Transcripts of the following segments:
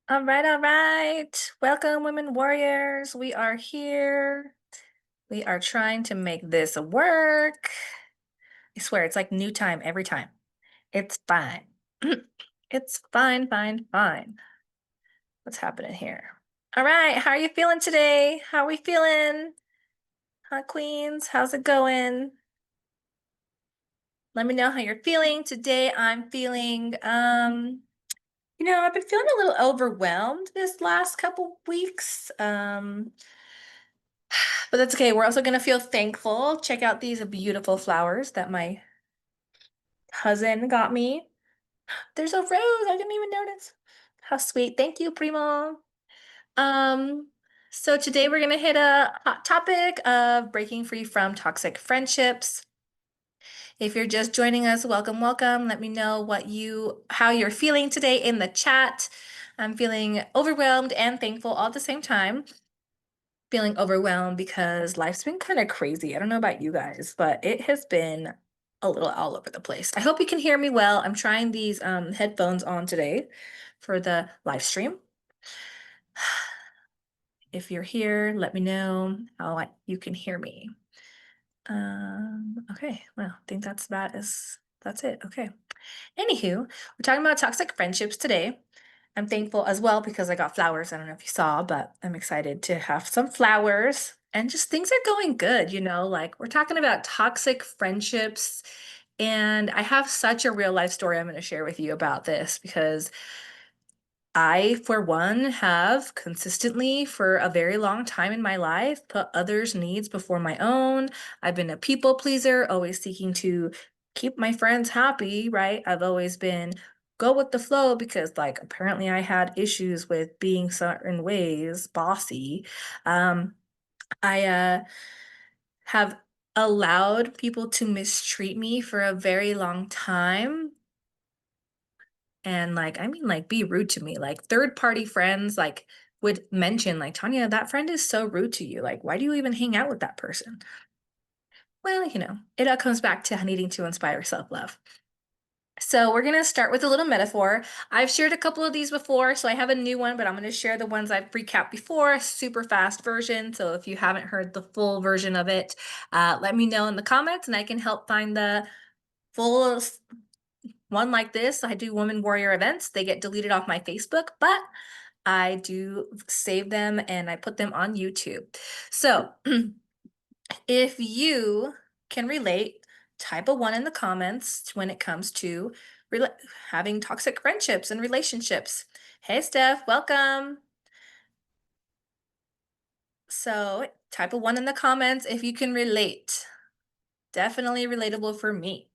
All right, all right. Welcome, women warriors. We are here. We are trying to make this work. I swear, it's like new time every time. It's fine. It's fine, fine, fine. What's happening here? All right, how are you feeling today? How are we feeling? Huh, queens? How's it going? Let me know how you're feeling. Today I'm feeling I've been feeling a little overwhelmed this last couple weeks. But that's okay. We're also gonna feel thankful. Check out these beautiful flowers that my cousin got me. There's a rose. I didn't even notice. How sweet. Thank you, Primo. Um, so today we're gonna hit a hot topic of breaking free from toxic friendships. If you're just joining us, welcome, welcome. Let me know how you're feeling today in the chat. I'm feeling overwhelmed and thankful all at the same time. Feeling overwhelmed because life's been kind of crazy. I don't know about you guys, but it has been a little all over the place. I hope you can hear me well. I'm trying these headphones on today for the live stream. If you're here, let me know how you can hear me. Okay, well, I think that's it. Okay. Anywho, we're talking about toxic friendships today. I'm thankful as well because I got flowers. I don't know if you saw, but I'm excited to have some flowers and just things are going good, like we're talking about toxic friendships. And I have such a real life story I'm going to share with you about this because I, for one, have consistently for a very long time in my life put others' needs before my own. I've been a people pleaser, always seeking to keep my friends happy, right? I've always been go with the flow because, like, apparently I had issues with being certain ways bossy. I have allowed people to mistreat me for a very long time and like be rude to me. Like third party friends would mention like Tanya, that friend is so rude to you. Like, why do you even hang out with that person? Well, it all comes back to needing to inspire self-love. So we're gonna start with a little metaphor. I've shared a couple of these before, so I have a new one, but I'm gonna share the ones I've recapped before, super fast version. So if you haven't heard the full version of it, let me know in the comments and I can help find the full one like this. I do Women Warrior events. They get deleted off my Facebook, but I do save them and I put them on YouTube. So if you can relate, type a one in the comments when it comes to having toxic friendships and relationships. Hey, Steph, welcome. So type a one in the comments if you can relate. Definitely relatable for me.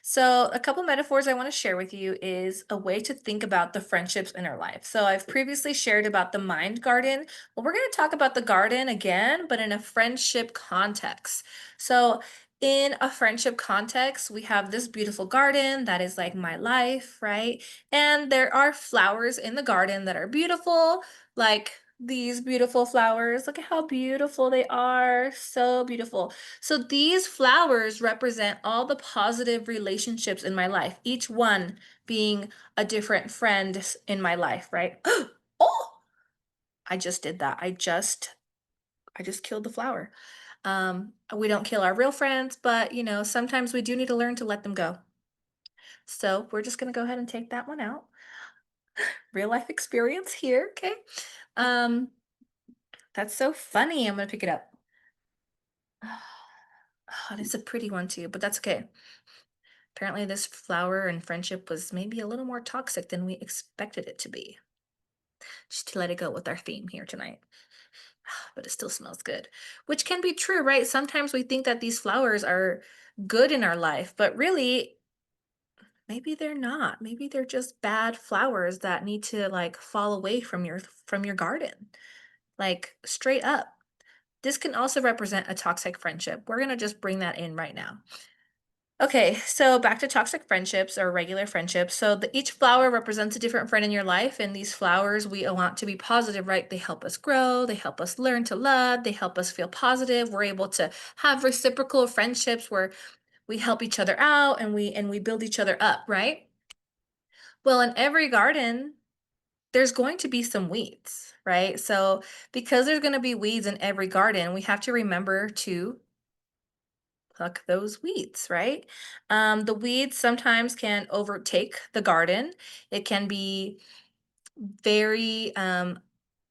So, a couple metaphors I want to share with you is a way to think about the friendships in our life. So, I've previously shared about the mind garden. Well, we're going to talk about the garden again, but in a friendship context. So, in a friendship context, we have this beautiful garden that is like my life, right? And there are flowers in the garden that are beautiful, like these beautiful flowers. Look at how beautiful they are. So beautiful. So these flowers represent all the positive relationships in my life, each one being a different friend in my life, right? Oh, I just did that. I just killed the flower. We don't kill our real friends, but sometimes we do need to learn to let them go. So we're just gonna go ahead and take that one out. Real life experience here, okay? Um, that's so funny. I'm gonna pick it up. Oh, and it's a pretty one too, but that's okay. Apparently, this flower and friendship was maybe a little more toxic than we expected it to be. Just to let it go with our theme here tonight. But it still smells good, which can be true, right? Sometimes we think that these flowers are good in our life, but really, maybe they're not. Maybe they're just bad flowers that need to like fall away from your garden. Like straight up. This can also represent a toxic friendship. We're going to just bring that in right now. Okay, so back to toxic friendships or regular friendships. So each flower represents a different friend in your life, and these flowers we want to be positive, right? They help us grow, they help us learn to love, they help us feel positive. We're able to have reciprocal friendships where we help each other out and we build each other up, right? Well, in every garden, there's going to be some weeds, right? So because there's going to be weeds in every garden, we have to remember to pluck those weeds, right? The weeds sometimes can overtake the garden. It can be very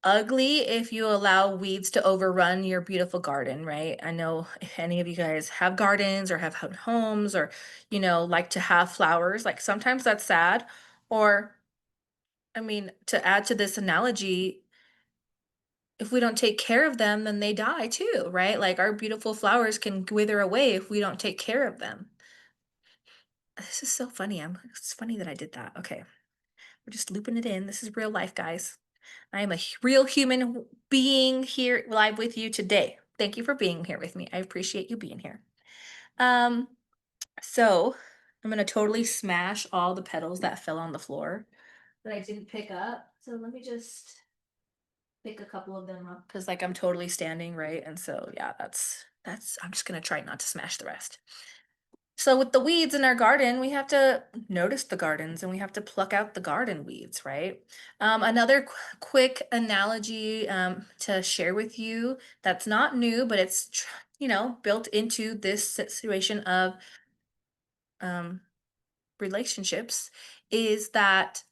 ugly if you allow weeds to overrun your beautiful garden, right? I know if any of you guys have gardens or have had homes or, like to have flowers, like sometimes that's sad. Or, I mean, to add to this analogy, if we don't take care of them, then they die too, right? Like our beautiful flowers can wither away if we don't take care of them. This is so funny. It's funny that I did that. Okay. We're just looping it in. This is real life, guys. I am a real human being here live with you today. Thank you for being here with me. I appreciate you being here. Um, so I'm gonna totally smash all the petals that fell on the floor that I didn't pick up. So let me just pick a couple of them up because like I'm totally standing, right? And so yeah, that's I'm just gonna try not to smash the rest. So with the weeds in our garden, we have to notice the gardens and we have to pluck out the garden weeds, right? Another quick analogy to share with you that's not new, but it's built into this situation of um, relationships is that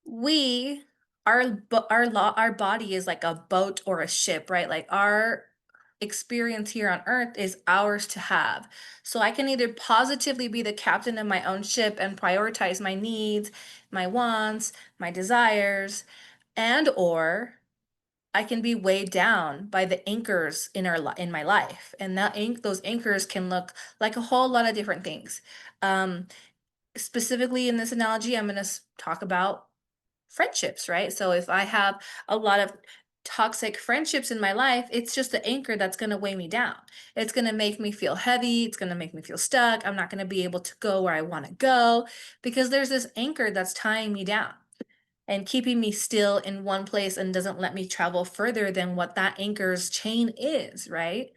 we our body is like a boat or a ship, right? Like our experience here on earth is ours to have. So I can either positively be the captain of my own ship and prioritize my needs, my wants, my desires, and or I can be weighed down by the anchors in my life. And those anchors can look like a whole lot of different things. Um, Specifically in this analogy, I'm going to talk about friendships, right? So if I have a lot of toxic friendships in my life, it's just the anchor that's going to weigh me down. It's going to make me feel heavy. It's going to make me feel stuck. I'm not going to be able to go where I want to go because there's this anchor that's tying me down and keeping me still in one place and doesn't let me travel further than what that anchor's chain is, right?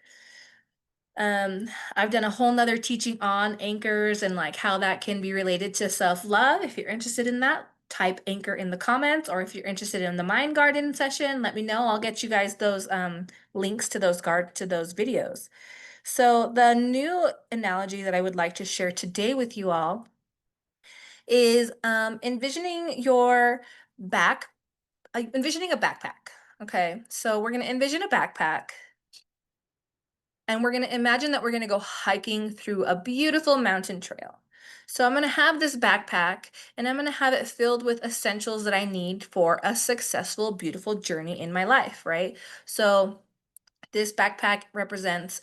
Um, I've done a whole nother teaching on anchors and like how that can be related to self-love. If you're interested in that, type anchor in the comments, or if you're interested in the mind garden session, let me know. I'll get you guys those links to those videos. So the new analogy that I would like to share today with you all is envisioning your back, envisioning a backpack. Okay, so we're gonna envision a backpack and we're going to imagine that we're going to go hiking through a beautiful mountain trail. So I'm going to have this backpack and I'm going to have it filled with essentials that I need for a successful, beautiful journey in my life, right? So this backpack represents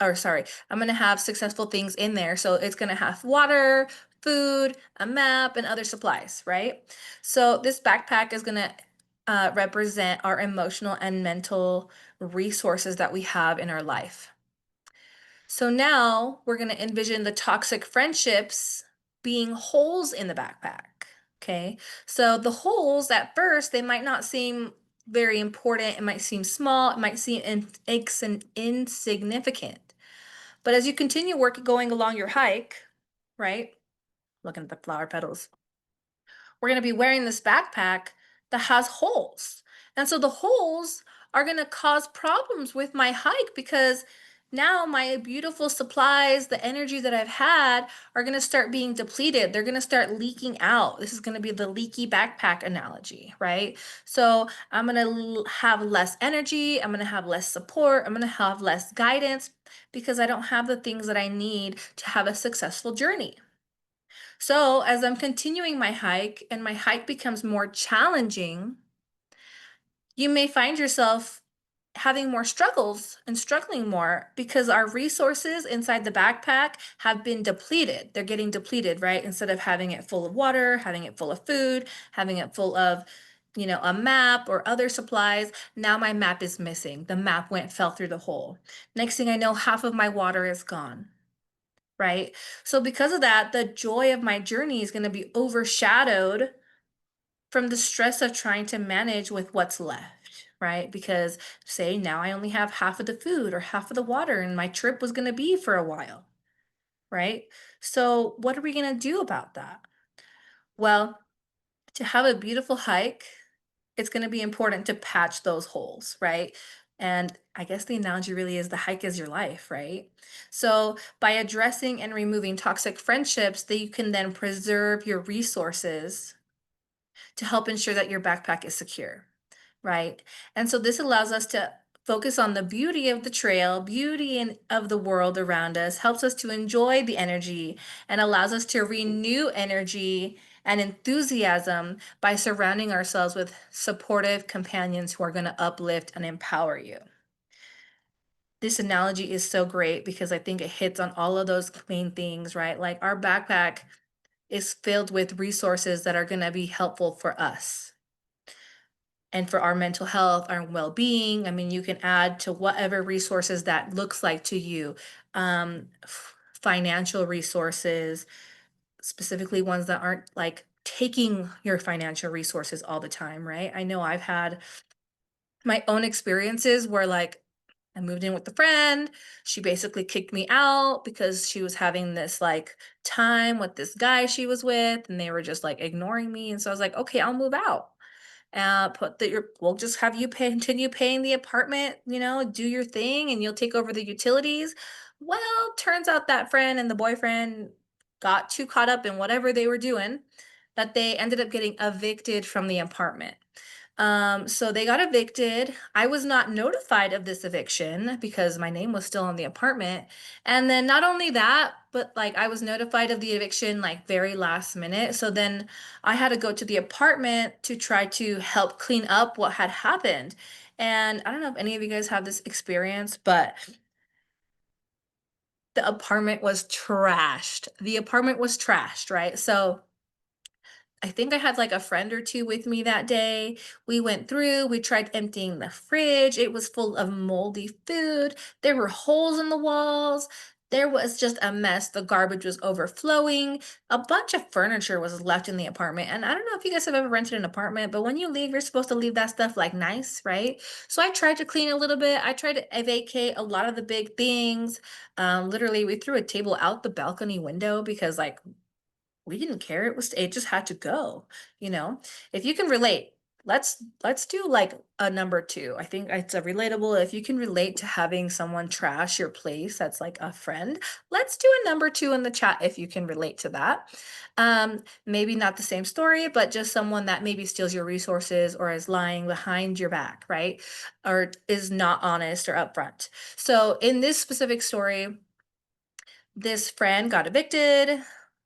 or sorry, I'm going to have successful things in there. So it's going to have water, food, a map, and other supplies, right? So this backpack is going to represent our emotional and mental resources that we have in our life. So now we're going to envision the toxic friendships being holes in the backpack. Okay. So the holes at first, they might not seem very important. It might seem small. It might seem insignificant. But as you continue going along your hike, right? Looking at the flower petals, we're going to be wearing this backpack that has holes. And so the holes are going to cause problems with my hike because now my beautiful supplies, the energy that I've had, are going to start being depleted. They're going to start leaking out. This is going to be the leaky backpack analogy, right? So I'm going to have less energy. I'm going to have less support. I'm going to have less guidance because I don't have the things that I need to have a successful journey. So as I'm continuing my hike and my hike becomes more challenging, you may find yourself having more struggles and struggling more because our resources inside the backpack have been depleted. They're getting depleted, right? Instead of having it full of water, having it full of food, having it full of a map or other supplies. Now my map is missing. The map fell through the hole. Next thing I know, half of my water is gone, right? So because of that, the joy of my journey is going to be overshadowed from the stress of trying to manage with what's left, right? Because say now I only have half of the food or half of the water and my trip was going to be for a while, right? So what are we going to do about that? Well, To have a beautiful hike, it's going to be important to patch those holes, right? And I guess the analogy really is the hike is your life, right? So, by addressing and removing toxic friendships, that you can then preserve your resources to help ensure that your backpack is secure, right? And so this allows us to focus on the beauty of the trail, of the world around us, helps us to enjoy the energy, and allows us to renew energy and enthusiasm by surrounding ourselves with supportive companions who are going to uplift and empower you. This analogy is so great because I think it hits on all of those main things, right? Like our backpack is filled with resources that are going to be helpful for us and for our mental health, our well-being. I mean, you can add to whatever resources that looks like to you. Financial resources, specifically ones that aren't like taking your financial resources all the time, right? I know I've had my own experiences where like I moved in with a friend. She basically kicked me out because she was having this like time with this guy she was with, and they were just like ignoring me. And so I was like, okay, I'll move out. Put that your we'll just have you continue paying the apartment, do your thing and you'll take over the utilities. Well, turns out that friend and the boyfriend got too caught up in whatever they were doing that they ended up getting evicted from the apartment. So they got evicted. I was not notified of this eviction because my name was still on the apartment. And then not only that, but like I was notified of the eviction like very last minute. So then I had to go to the apartment to try to help clean up what had happened. And I don't know if any of you guys have this experience, but the apartment was trashed. The apartment was trashed, right? So I think I had like a friend or two with me that day. We went through, we tried emptying the fridge. It was full of moldy food. There were holes in the walls. There was just a mess. The garbage was overflowing. A bunch of furniture was left in the apartment. And I don't know if you guys have ever rented an apartment, but when you leave, you're supposed to leave that stuff like nice, right? So I tried to clean a little bit. I tried to vacate a lot of the big things. Literally, we threw a table out the balcony window because like we didn't care. It just had to go, you know? If you can relate, let's do like a number two. I think it's a relatable. If you can relate to having someone trash your place that's like a friend, let's do a number two in the chat if you can relate to that. Maybe not the same story, but just someone that maybe steals your resources or is lying behind your back, right? Or is not honest or upfront. So in this specific story, this friend got evicted.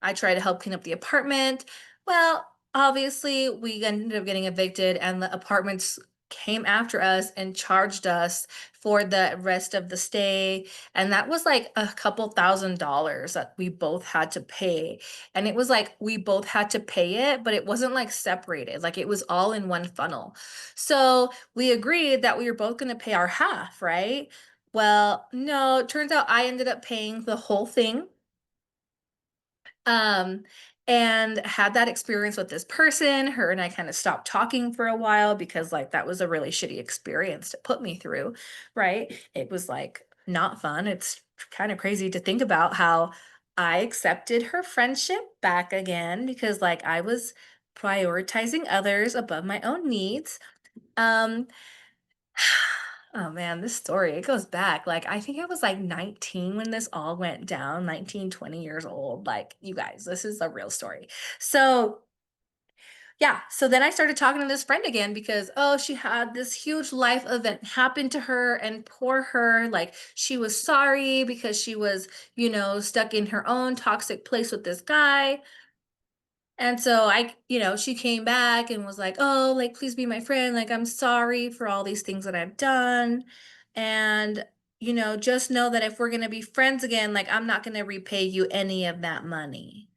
I tried to help clean up the apartment. Well, obviously, we ended up getting evicted, and the apartments came after us and charged us for the rest of the stay. And that was like a couple $1,000s that we both had to pay. And it was like we both had to pay it, but it wasn't like separated, like it was all in one funnel. So we agreed that we were both going to pay our half, right? Well, no, it turns out I ended up paying the whole thing, um, and had that experience with this person. Her and I kind of stopped talking for a while because, like, that was a really shitty experience to put me through, right? It was, like, not fun. It's kind of crazy to think about how I accepted her friendship back again because, like, I was prioritizing others above my own needs. Um, Oh man, this story, it goes back. Like, I think I was like 19 when this all went down, 19, 20 years old. Like, you guys, this is a real story. So, yeah, so then I started talking to this friend again because, oh, she had this huge life event happen to her, and poor her, like, she was sorry because she was, stuck in her own toxic place with this guy. And so she came back and was like, "Oh, like, please be my friend. Like, I'm sorry for all these things that I've done. And, just know that if we're going to be friends again, like, I'm not going to repay you any of that money."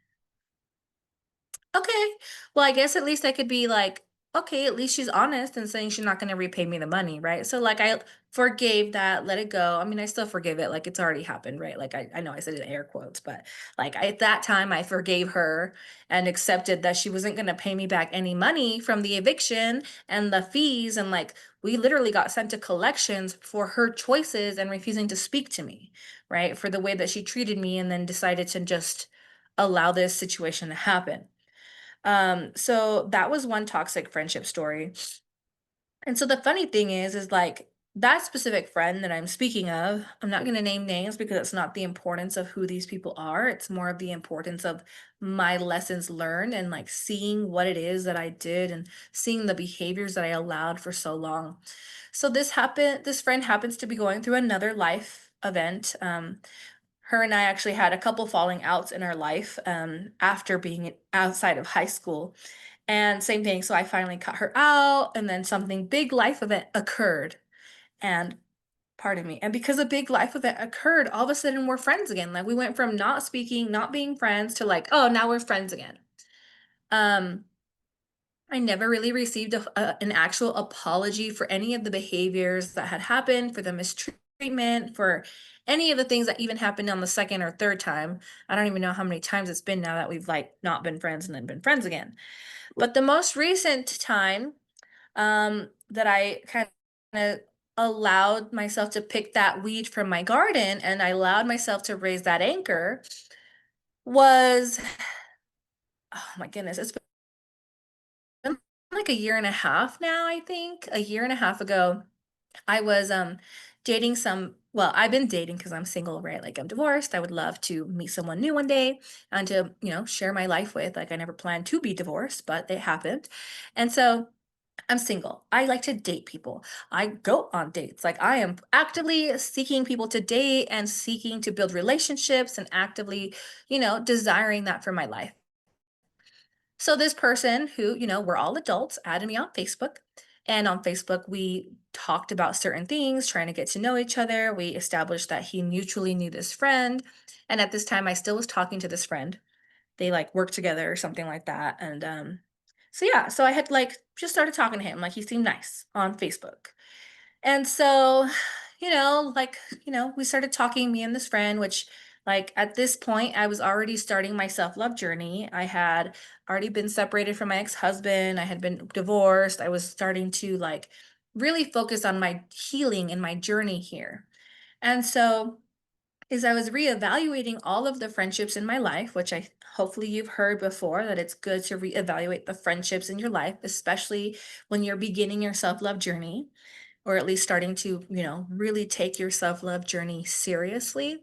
Okay. Well, I guess at least I could be like, okay, at least she's honest and saying she's not going to repay me the money, right? So like I forgave that, let it go. I mean, I still forgive it, like it's already happened, right? Like I know I said it in air quotes, but like at that time I forgave her and accepted that she wasn't going to pay me back any money from the eviction and the fees. And like we literally got sent to collections for her choices and refusing to speak to me, right? For the way that she treated me and then decided to just allow this situation to happen. So that was one toxic friendship story. And so the funny thing is like that specific friend that I'm speaking of, I'm not going to name names because it's not the importance of who these people are. It's more of the importance of my lessons learned and like seeing what it is that I did and seeing the behaviors that I allowed for so long. So this friend happens to be going through another life event. Her and I actually had a couple falling outs in our life after being outside of high school. And same thing. So I finally cut her out, and then something big life event occurred. And pardon me. And because a big life event occurred, all of a sudden we're friends again. Like we went from not speaking, not being friends to like, oh, now we're friends again. Um, I never really received an actual apology for any of the behaviors that had happened, for the mistreatment, for any of the things that even happened on the second or third time. I don't even know how many times it's been now that we've like not been friends and then been friends again. But the most recent time that I kind of allowed myself to pick that weed from my garden and I allowed myself to raise that anchor was, oh my goodness, it's been like a year and a half now, I think. A year and a half ago, I was dating well, I've been dating because I'm single, right? Like I'm divorced. I would love to meet someone new one day and to, share my life with. Like I never planned to be divorced, but it happened. And so I'm single. I like to date people. I go on dates. Like I am actively seeking people to date and seeking to build relationships and actively, desiring that for my life. So this person who, we're all adults, added me on Facebook. And on Facebook, we talked about certain things, trying to get to know each other. We established that he mutually knew this friend. And at this time, I still was talking to this friend. They like worked together or something like that. And so yeah, so I had like just started talking to him. Like he seemed nice on Facebook. And so, we started talking, me and this friend, which, like, at this point, I was already starting my self love journey. I had already been separated from my ex husband, I had been divorced. I was starting to, like, really focus on my healing and my journey here. And so, as I was reevaluating all of the friendships in my life, which I hopefully you've heard before that it's good to reevaluate the friendships in your life, especially when you're beginning your self love journey or at least starting to, really take your self love journey seriously.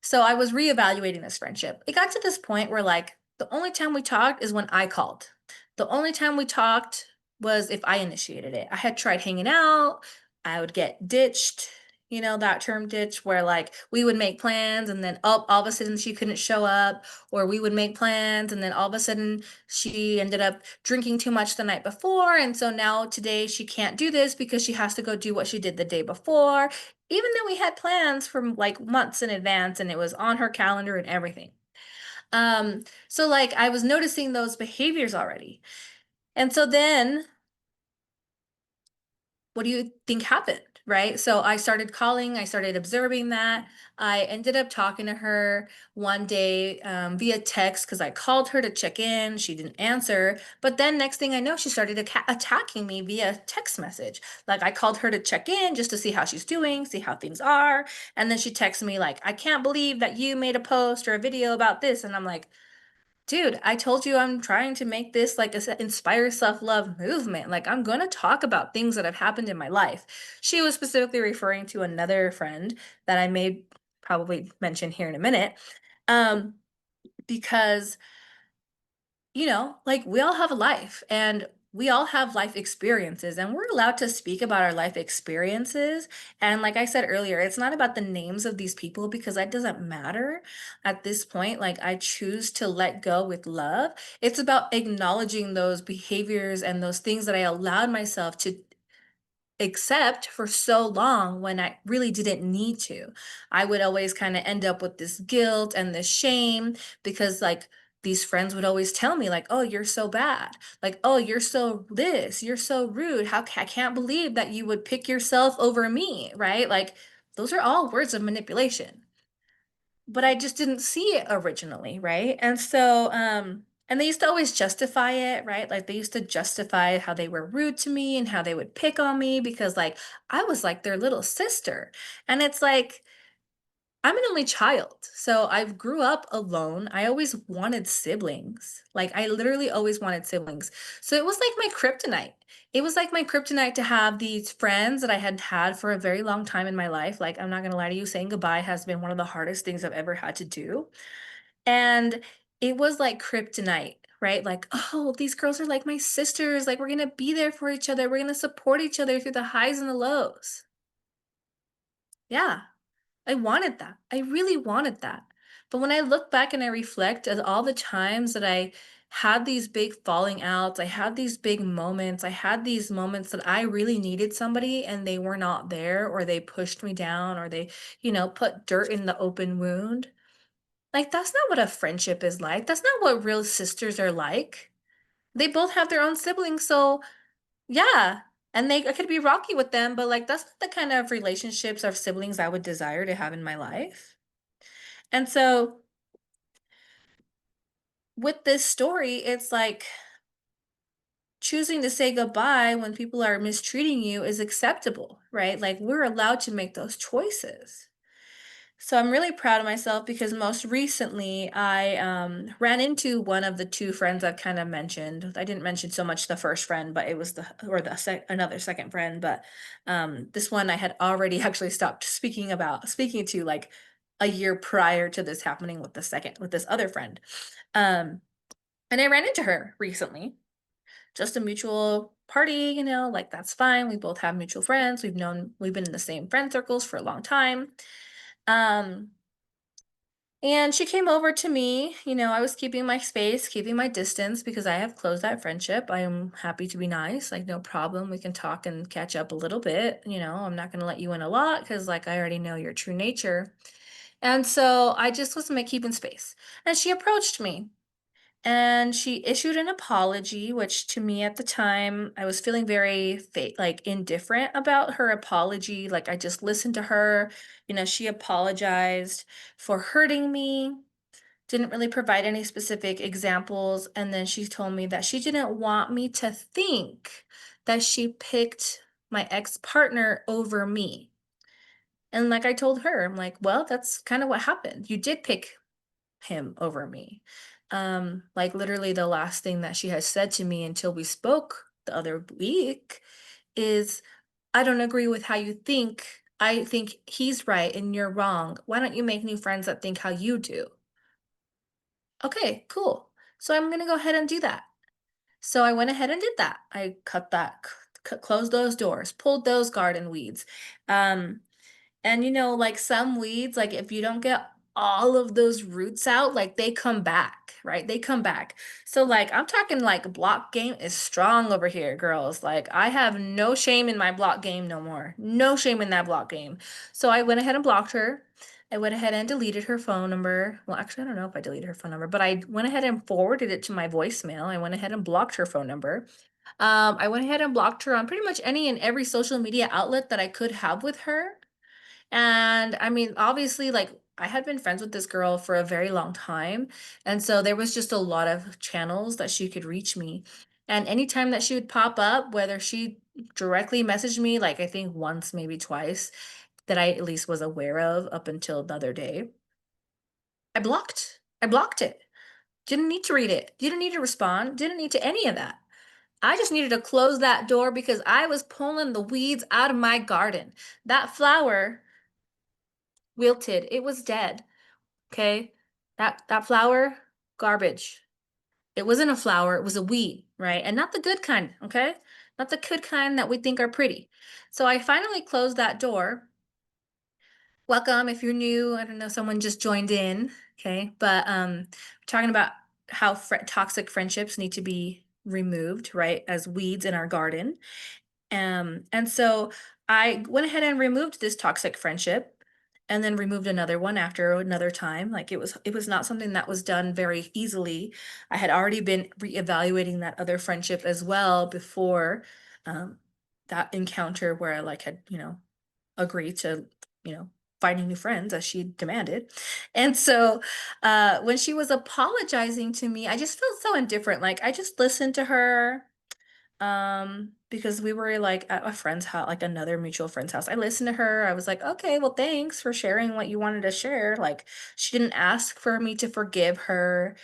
So I was reevaluating this friendship. It got to this point where, like, the only time we talked is when I called. The only time we talked was if I initiated it. I had tried hanging out, I would get ditched, that term ditch, where like we would make plans and then all of a sudden she couldn't show up, or we would make plans and then all of a sudden she ended up drinking too much the night before. And so now today she can't do this because she has to go do what she did the day before even though we had plans from like months in advance and it was on her calendar and everything. So like I was noticing those behaviors already. And so then what do you think happened? Right. So I started calling, I started observing that. I ended up talking to her one day via text because I called her to check in. She didn't answer. But then next thing I know, she started attacking me via text message. Like I called her to check in just to see how she's doing, see how things are. And then she texted me, like, I can't believe that you made a post or a video about this. And I'm like, dude, I told you I'm trying to make this like a inspire self-love movement. Like I'm going to talk about things that have happened in my life. She was specifically referring to another friend that I may probably mention here in a minute. Um because like we all have a life and we all have life experiences and we're allowed to speak about our life experiences. And like I said earlier, it's not about the names of these people because that doesn't matter at this point. Like I choose to let go with love. It's about acknowledging those behaviors and those things that I allowed myself to accept for so long when I really didn't need to. I would always kind of end up with this guilt and this shame because like these friends would always tell me like, "Oh, you're so bad." Like, "Oh, you're so this, you're so rude. I can't believe that you would pick yourself over me," right? Like those are all words of manipulation, but I just didn't see it originally, right? And so, and they used to always justify it, right? Like they used to justify how they were rude to me and how they would pick on me because like I was like their little sister. And it's like, I'm an only child, so I grew up alone. I always wanted siblings. Like, I literally always wanted siblings. So it was like my kryptonite. It was like my kryptonite to have these friends that I had had for a very long time in my life. Like, I'm not gonna lie to you, saying goodbye has been one of the hardest things I've ever had to do. And it was like kryptonite, right? Like, oh, these girls are like my sisters. Like, we're gonna be there for each other. We're gonna support each other through the highs and the lows. Yeah. I wanted that. I really wanted that. But when I look back and I reflect at all the times that I had these big falling outs, I had these big moments, I had these moments that I really needed somebody and they were not there, or they pushed me down, or they, put dirt in the open wound. Like, that's not what a friendship is like. That's not what real sisters are like. They both have their own siblings. So, yeah. And I could be rocky with them, but like, that's not the kind of relationships or siblings I would desire to have in my life. And so with this story, it's like choosing to say goodbye when people are mistreating you is acceptable, right? Like, we're allowed to make those choices. So I'm really proud of myself because most recently I ran into one of the two friends I've kind of mentioned. I didn't mention so much the first friend, but it was another second friend. But this one I had already actually stopped speaking to, like a year prior to this happening with this other friend. Um, And I ran into her recently, just a mutual party, like that's fine. We both have mutual friends. We've been in the same friend circles for a long time. Um, and she came over to me. I was keeping my space, keeping my distance because I have closed that friendship. I am happy to be nice, like no problem. We can talk and catch up a little bit. I'm not going to let you in a lot because, like, I already know your true nature. And so I just was keeping space. And she approached me and she issued an apology, which to me at the time, I was feeling very like indifferent about her apology. Like, I just listened to her. She apologized for hurting me, didn't really provide any specific examples. And then she told me that she didn't want me to think that she picked my ex partner over me. And like I told her, I'm like, well, that's kind of what happened. You did pick him over me. Like, literally the last thing that she has said to me until we spoke the other week is, I don't agree with how you think. I think he's right and you're wrong. Why don't you make new friends that think how you do? Okay, cool. So I'm going to go ahead and do that. So I went ahead and did that. I closed those doors, pulled those garden weeds. Um, And like some weeds, like if you don't get all of those roots out, like they come back, right? They come back. So like I'm talking like block game is strong over here, girls. Like I have no shame in my block game no more. No shame in that block game. So I went ahead and blocked her. I went ahead and deleted her phone number. Well, actually, I don't know if I deleted her phone number, but I went ahead and forwarded it to my voicemail. I went ahead and blocked her phone number. I went ahead and blocked her on pretty much any and every social media outlet that I could have with her. And I mean, obviously, like I had been friends with this girl for a very long time. And so there was just a lot of channels that she could reach me. And anytime that she would pop up, whether she directly messaged me, like I think once, maybe twice, that I at least was aware of up until the other day, I blocked. I blocked it. Didn't need to read it. Didn't need to respond. Didn't need to any of that. I just needed to close that door because I was pulling the weeds out of my garden. That flower wilted. It was dead. Okay. That flower, garbage. It wasn't a flower, it was a weed, right? And not the good kind, okay? Not the good kind that we think are pretty. So I finally closed that door. Welcome if you're new. I don't know, someone just joined in, okay? But talking about how toxic friendships need to be removed, right? As weeds in our garden. And so I went ahead and removed this toxic friendship and then removed another one after another time. Like it was not something that was done very easily. I had already been reevaluating that other friendship as well before um, that encounter where I like had, agreed to, you know, finding new friends as she demanded. And so when she was apologizing to me, I just felt so indifferent. Like I just listened to her. because we were like at a friend's house, like another mutual friend's house. I listened to her. I was like, okay, well, thanks for sharing what you wanted to share. Like, she didn't ask for me to forgive her.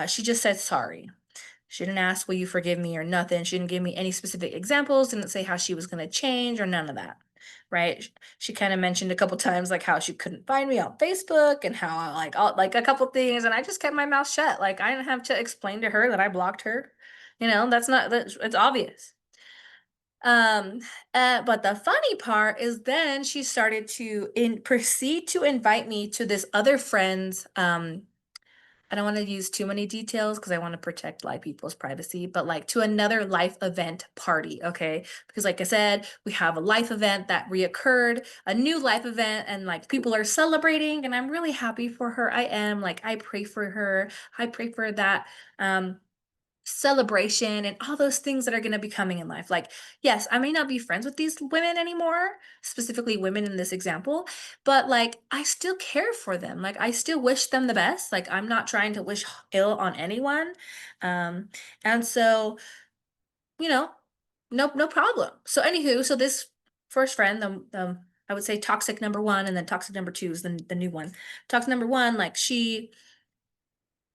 She just said sorry. She didn't ask, will you forgive me or nothing. She didn't give me any specific examples, didn't say how she was going to change or none of that. Right. She kind of mentioned a couple times like how she couldn't find me on Facebook and how I like all like a couple things. And I just kept my mouth shut. Like I didn't have to explain to her that I blocked her. That's not that it's obvious. Um, but the funny part is then she started to in proceed to invite me to this other friend's I don't want to use too many details because I want to protect like people's privacy, but like to another life event party, okay? Because like I said, we have a life event that reoccurred, a new life event, and like people are celebrating, and I'm really happy for her. I am like I pray for her. I pray for that celebration and all those things that are going to be coming in life. Like, yes, I may not be friends with these women anymore, specifically women in this example, but like I still care for them. Like I still wish them the best. Like I'm not trying to wish ill on anyone. Um and so, you know, no problem. So anywho, so this first friend, the I would say toxic number 1 and then toxic number 2 is the new one. Toxic number 1, like she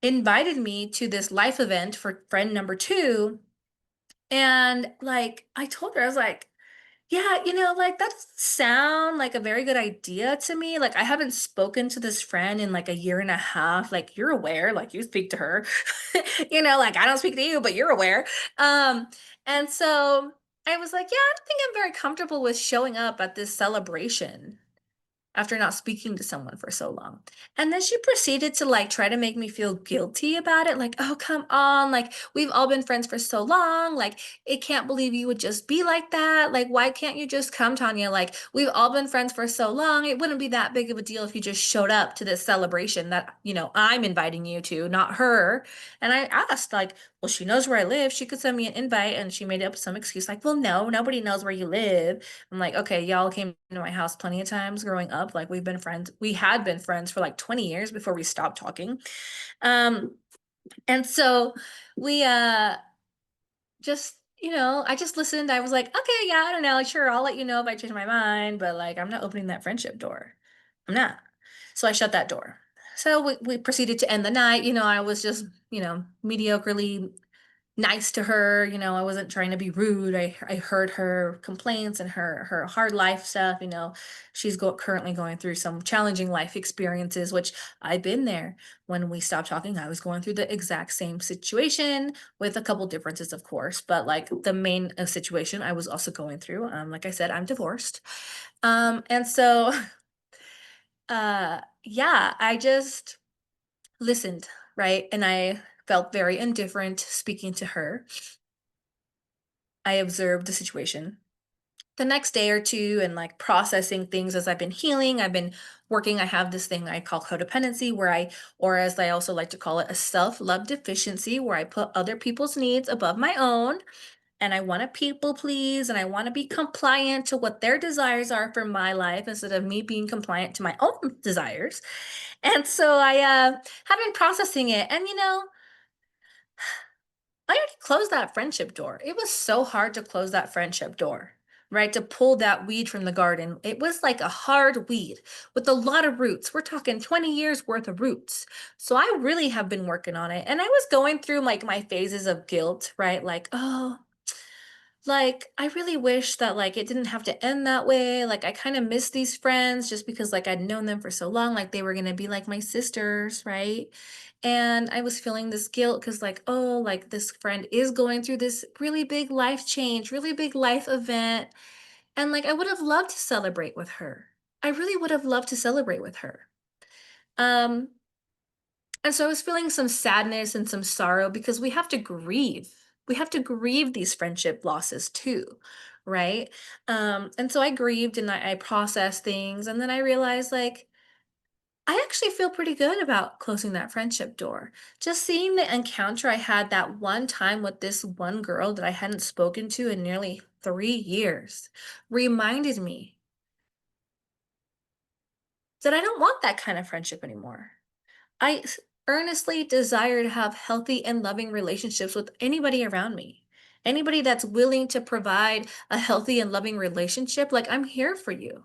invited me to this life event for friend number 2. And, like, I told her, I was like, "Yeah, like, that doesn't sound like a very good idea to me, like, I haven't spoken to this friend in, like, a year and a half, like, you're aware, like, you speak to her. Like, I don't speak to you, but you're aware." Um, and so I was like, "Yeah, I don't think I'm very comfortable with showing up at this celebration." After not speaking to someone for so long. And then she proceeded to like try to make me feel guilty about it. Like, oh, come on. Like, we've all been friends for so long. Like, it can't believe you would just be like that. Like, why can't you just come, Tanya? Like, we've all been friends for so long. It wouldn't be that big of a deal if you just showed up to this celebration that, I'm inviting you to, not her. And I asked, like, well, she knows where I live. She could send me an invite. And she made up some excuse, like, well, no, nobody knows where you live. I'm like, okay, y'all came to my house plenty of times growing up. Like we've been friends. We had been friends for like 20 years before we stopped talking. Um, and so we just, I just listened. I was like, okay, yeah, I don't know. Like, sure, I'll let you know if I change my mind, but like I'm not opening that friendship door. I'm not. So I shut that door. So we proceeded to end the night. I was just, mediocrely nice to her. I wasn't trying to be rude. I heard her complaints and her hard life stuff. She's currently going through some challenging life experiences, which I've been there. When we stopped talking, I was going through the exact same situation with a couple differences, of course, but like the main situation I was also going through. Like I said, I'm divorced. And so, yeah, I just listened, right? And I felt very indifferent speaking to her. I observed the situation the next day or two and like processing things as I've been healing. I've been working. I have this thing I call codependency, or as I also like to call it, a self love deficiency, where I put other people's needs above my own. And I want to people please and I want to be compliant to what their desires are for my life instead of me being compliant to my own desires. And so I have been processing it. And I already closed that friendship door. It was so hard to close that friendship door, right? To pull that weed from the garden. It was like a hard weed with a lot of roots. We're talking 20 years worth of roots. So I really have been working on it. And I was going through like my phases of guilt, right? Like, oh, like I really wish that like it didn't have to end that way. Like I kind of miss these friends just because like I'd known them for so long, like they were going to be like my sisters, right? And I was feeling this guilt cuz like, oh, like this friend is going through this really big life change, really big life event, and like I would have loved to celebrate with her. I really would have loved to celebrate with her. Um and so I was feeling some sadness and some sorrow because we have to grieve. We have to grieve these friendship losses too, right? And so I grieved and I processed things. And then I realized, like, I actually feel pretty good about closing that friendship door. Just seeing the encounter I had that one time with this one girl that I hadn't spoken to in nearly 3 years reminded me that I don't want that kind of friendship anymore. I earnestly desire to have healthy and loving relationships with anybody around me. Anybody that's willing to provide a healthy and loving relationship, like I'm here for you.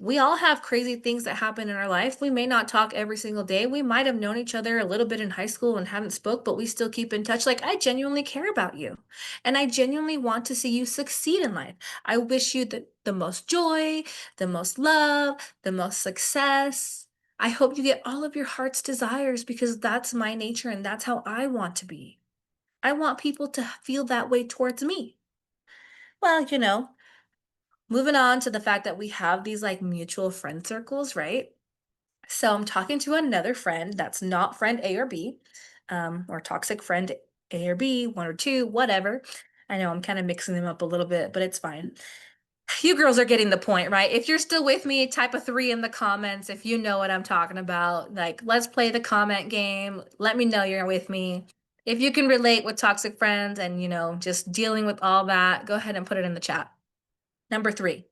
We all have crazy things that happen in our life. We may not talk every single day. We might have known each other a little bit in high school and haven't spoke, but we still keep in touch. Like I genuinely care about you. And I genuinely want to see you succeed in life. I wish you the most joy, the most love, the most success. I hope you get all of your heart's desires because that's my nature and that's how I want to be. I want people to feel that way towards me. Well, moving on to the fact that we have these like mutual friend circles, right? So I'm talking to another friend that's not friend A or B, or toxic friend A or B, one or two, whatever. I know I'm kind of mixing them up a little bit, but it's fine. You girls are getting the point, right? If you're still with me, type a three in the comments if you know what I'm talking about. Like, let's play the comment game. Let me know you're with me. If you can relate with toxic friends and, just dealing with all that, go ahead and put it in the chat. Number three.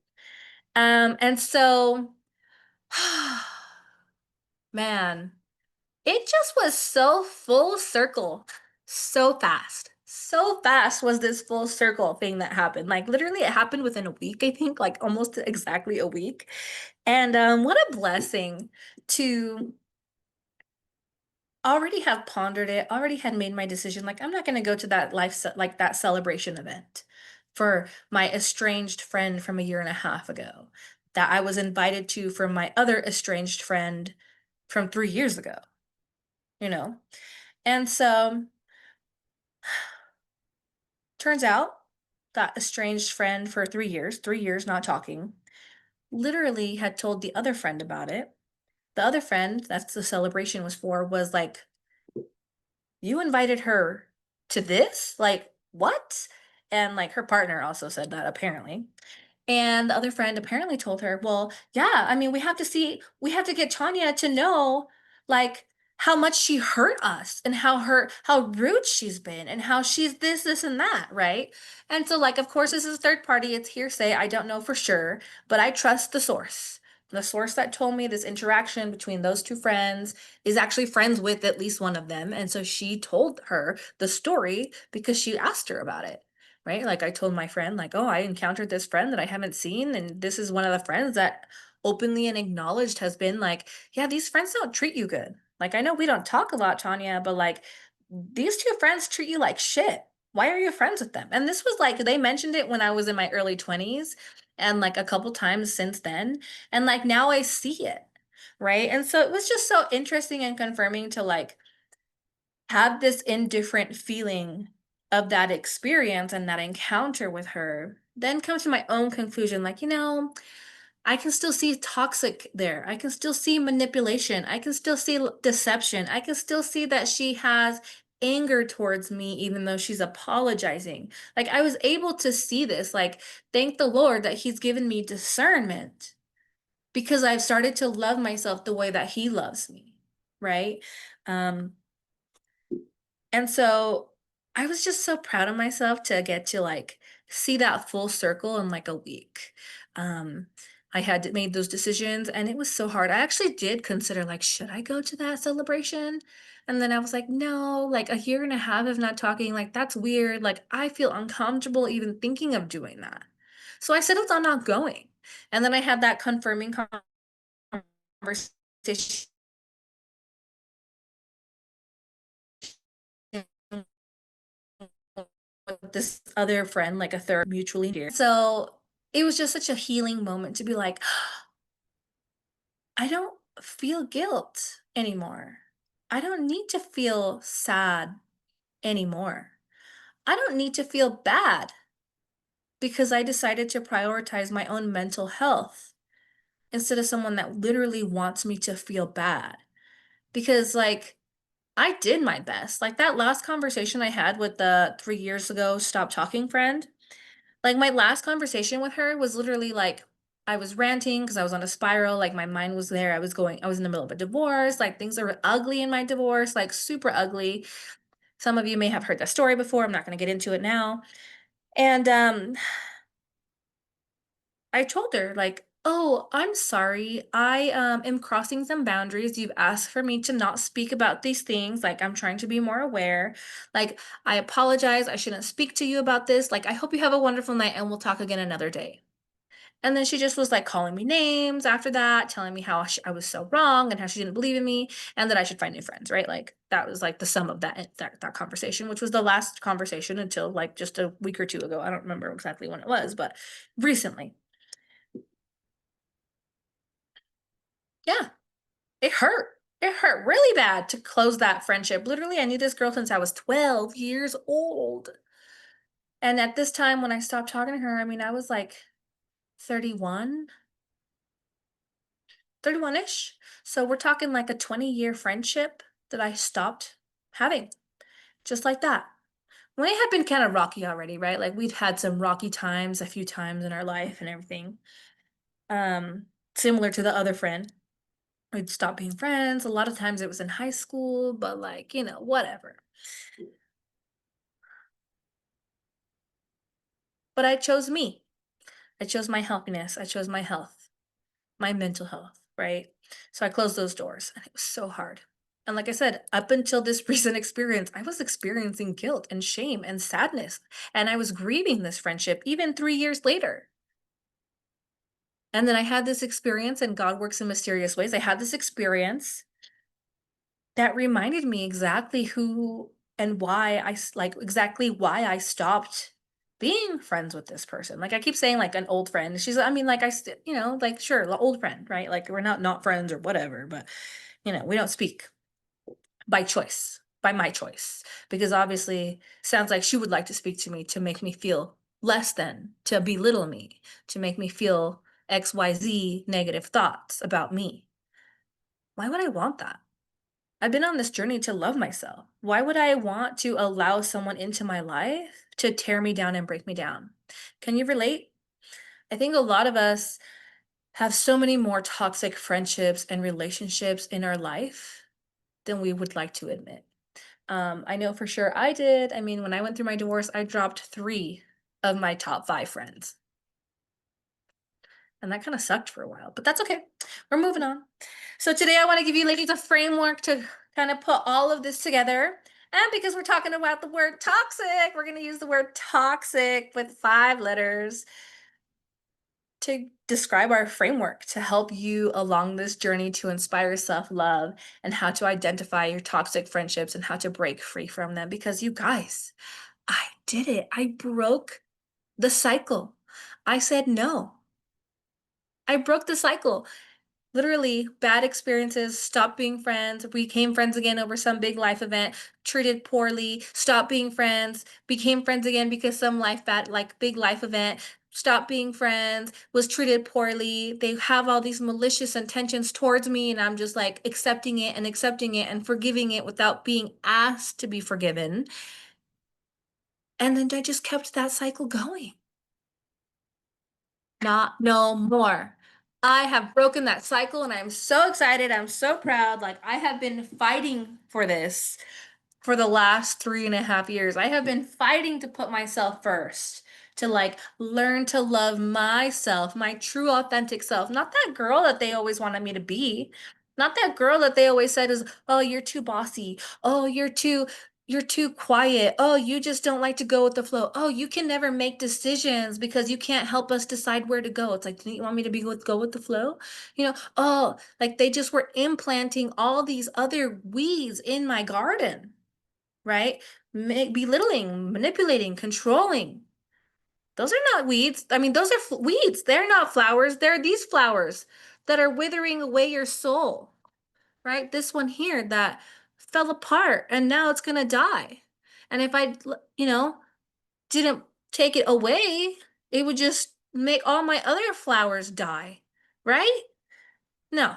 And so, man, it just was so full circle, so fast. So fast was this full circle thing that happened. Like literally it happened within a week, I think, like almost exactly a week. And what a blessing to already have pondered it, already had made my decision. Like I'm not going to go to that like that celebration event for my estranged friend from a year and a half ago that I was invited to from my other estranged friend from 3 years ago, you know? And so turns out that estranged friend for 3 years not talking, literally had told the other friend about it. The other friend, that's the celebration was for, was like, "You invited her to this? Like, what?" And like her partner also said that apparently. And the other friend apparently told her, "Well, yeah, I mean, we have to get Tanya to know, like, how much she hurt us and how rude she's been and how she's this, and that, right?" And so, like, of course, this is third party, it's hearsay. I don't know for sure, but I trust the source. The source that told me this interaction between those two friends is actually friends with at least one of them. And so she told her the story because she asked her about it, right? Like I told my friend, like, oh, I encountered this friend that I haven't seen, and this is one of the friends that openly and acknowledged has been like, yeah, these friends don't treat you good. Like I know we don't talk a lot, Tanya, but like these two friends treat you like shit. Why are you friends with them? And this was like they mentioned it when I was in my early 20s and like a couple times since then. And like now I see it. Right. And so it was just so interesting and confirming to like have this indifferent feeling of that experience and that encounter with her, then come to my own conclusion like, I can still see toxic there. I can still see manipulation. I can still see deception. I can still see that she has anger towards me, even though she's apologizing. Like, I was able to see this. Like, thank the Lord that He's given me discernment because I've started to love myself the way that He loves me. Right. Um, and so I was just so proud of myself to get to like see that full circle in like a week. Um, I had made those decisions and it was so hard. I actually did consider like, should I go to that celebration? And then I was like, no, like a year and a half of not talking, like that's weird. Like I feel uncomfortable even thinking of doing that. So I settled on not going. And then I had that confirming conversation with this other friend, like a third mutually dear. So it was just such a healing moment to be like, I don't feel guilt anymore. I don't need to feel sad anymore. I don't need to feel bad because I decided to prioritize my own mental health instead of someone that literally wants me to feel bad. Because, like, I did my best. Like, that last conversation I had with the 3 years ago stop talking friend, like, my last conversation with her was literally like, I was ranting because I was on a spiral, like, my mind was there, I was in the middle of a divorce, like, things are ugly in my divorce, like, super ugly. Some of you may have heard that story before, I'm not gonna get into it now, and, I told her, like, Oh, I'm sorry. I am crossing some boundaries. You've asked for me to not speak about these things. Like, I'm trying to be more aware. Like, I apologize. I shouldn't speak to you about this. Like, I hope you have a wonderful night and we'll talk again another day. And then she just was like calling me names after that, telling me how I was so wrong and how she didn't believe in me and that I should find new friends, right? Like that was like the sum of that conversation, which was the last conversation until like just a week or two ago. I don't remember exactly when it was, but recently. Yeah, it hurt. It hurt really bad to close that friendship. Literally, I knew this girl since I was 12 years old. And at this time when I stopped talking to her, I mean, I was like 31, 31-ish. So we're talking like a 20-year friendship that I stopped having, just like that. When it had been kind of rocky already, right? Like we'd had some rocky times a few times in our life and everything. Um, Similar to the other friend. We'd stop being friends. A lot of times it was in high school, but like, whatever. But I chose me. I chose my happiness. I chose my health, my mental health, right? So I closed those doors and it was so hard. And like I said, up until this recent experience, I was experiencing guilt and shame and sadness. And I was grieving this friendship even 3 years later. And then I had this experience, and God works in mysterious ways. I had this experience that reminded me exactly who and why like exactly why I stopped being friends with this person. Like I keep saying like an old friend. She's I mean like like sure, the old friend, right? Like we're not friends or whatever, but we don't speak by choice, by my choice. Because obviously sounds like she would like to speak to me to make me feel less than, to belittle me, to make me feel XYZ negative thoughts about me. Why would I want that? I've been on this journey to love myself. Why would I want to allow someone into my life to tear me down and break me down? Can you relate? I think a lot of us have so many more toxic friendships and relationships in our life than we would like to admit. I know for sure I did. I mean, when I went through my divorce, I dropped three of my top five friends. And that kind of sucked for a while, but that's okay. We're moving on. So today I want to give you ladies a framework to kind of put all of this together. And because we're talking about the word toxic, we're going to use the word toxic with 5 letters to describe our framework to help you along this journey to inspire self-love and how to identify your toxic friendships and how to break free from them. Because you guys, I did it. I broke the cycle. I said no. I broke the cycle. Literally, bad experiences, stopped being friends, became friends again over some big life event, treated poorly, stopped being friends, became friends again because some like big life event, stopped being friends, was treated poorly. They have all these malicious intentions towards me, and I'm just like accepting it and forgiving it without being asked to be forgiven. And then I just kept that cycle going. Not no more. I have broken that cycle and I'm so excited. I'm so proud. Like I have been fighting for this for the last 3.5 years. I have been fighting to put myself first, to like learn to love myself, my true authentic self, not that girl that they always wanted me to be. Not that girl that they always said is, oh, you're too bossy. Oh, you're too quiet. Oh, you just don't like to go with the flow. Oh, you can never make decisions because you can't help us decide where to go. It's like, didn't you want me to go with the flow? Oh, like they just were implanting all these other weeds in my garden, right? Belittling, manipulating, controlling. Those are not weeds. I mean, those are weeds. They're not flowers. They're these flowers that are withering away your soul, right? This one here that fell apart and now it's going to die. And if I, didn't take it away, it would just make all my other flowers die, right? No,